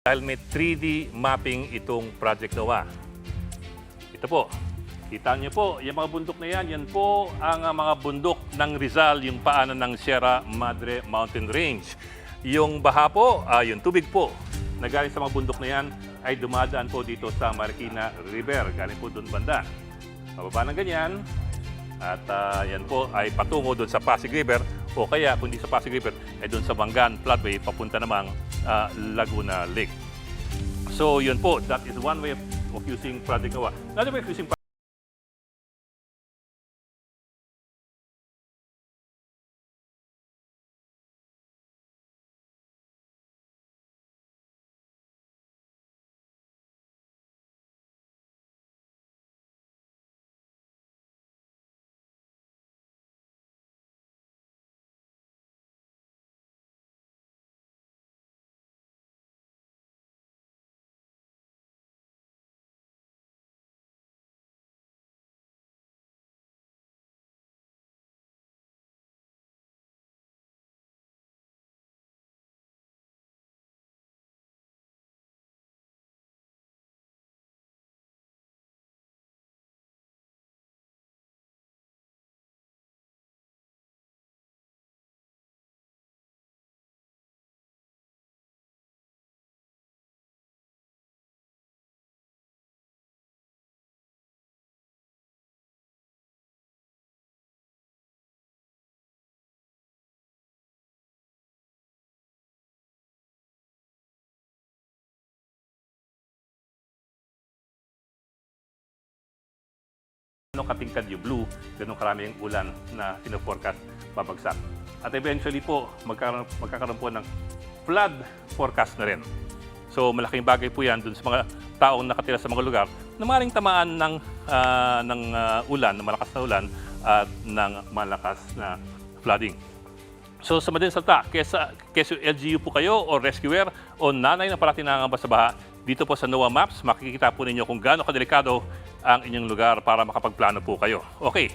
Dahil may 3D mapping itong Project NOAA. Ito po, kita niyo po, yung mga bundok na yan po ang mga bundok ng Rizal, yung paanan ng Sierra Madre Mountain Range. Yung baha po, yung tubig po, na galing sa mga bundok na yan, ay dumadaan po dito sa Marikina River, galing po doon banda. Pababa ng ganyan, at yan po ay patungo doon sa Pasig River, o kaya kung di sa Pasig River, ay doon sa Bangan Floodway, papunta namang Laguna Lake. So yun po, that is one way of using Project NOAA. Another way of using ganun katingkad yung blue, ganun karami yung ulan na sino-forecast babagsak. At eventually po, magkakaroon po ng flood forecast na rin. So malaking bagay po yan dun sa mga taong nakatira sa mga lugar na maaaring tamaan ng ulan, ng malakas na ulan at ng malakas na flooding. So sa madaling salita, keso LGU po kayo o rescuer o nanay na parating nangangamba sa baha, dito po sa NOAA Maps, makikita po ninyo kung gaano kadelikado ang inyong lugar para makapagplano po kayo. Okay,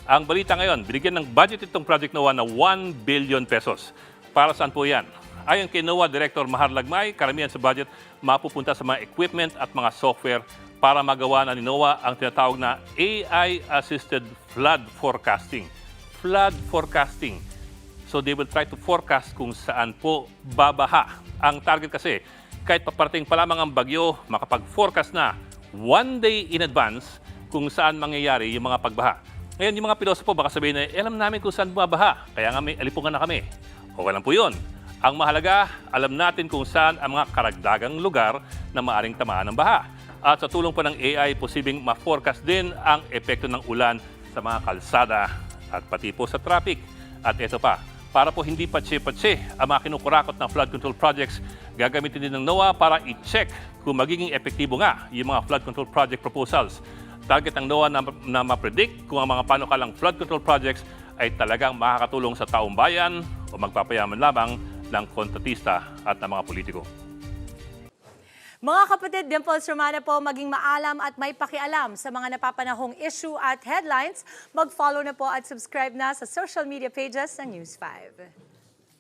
ang balita ngayon, binigyan ng budget itong Project NOAA na 1 billion pesos. Para saan po yan? Ayon kay NOAA Director Mahar Lagmay, karamihan sa budget mapupunta sa mga equipment at mga software para magawa na ni NOAA ang tinatawag na AI-assisted flood forecasting. Flood forecasting. So they will try to forecast kung saan po babaha. Ang target kasi, kahit paparating pa lamang ang bagyo, makapag-forecast na 1 day in advance kung saan mangyayari yung mga pagbaha. Ngayon, yung mga pilosopo baka sabihin na, alam namin kung saan bumabaha, kaya nga may alipungan na kami. Okay lang po yun. Ang mahalaga, alam natin kung saan ang mga karagdagang lugar na maaring tamaan ng baha. At sa tulong po ng AI, posibleng ma-forecast din ang epekto ng ulan sa mga kalsada at pati po sa traffic. At ito pa, para po hindi patse-patse ang mga kinukurakot ng flood control projects, gagamitin din ng NOAA para i-check kung magiging epektibo nga yung mga flood control project proposals. Target ng NOAA na ma-predict kung ang mga panukalang flood control projects ay talagang makakatulong sa taong bayan o magpapayaman lamang ng kontratista at ng mga politiko. Mga kapatid, Dimples Romana po, maging maalam at may pakialam sa mga napapanahong issue at headlines. Mag-follow na po at subscribe na sa social media pages ng News 5.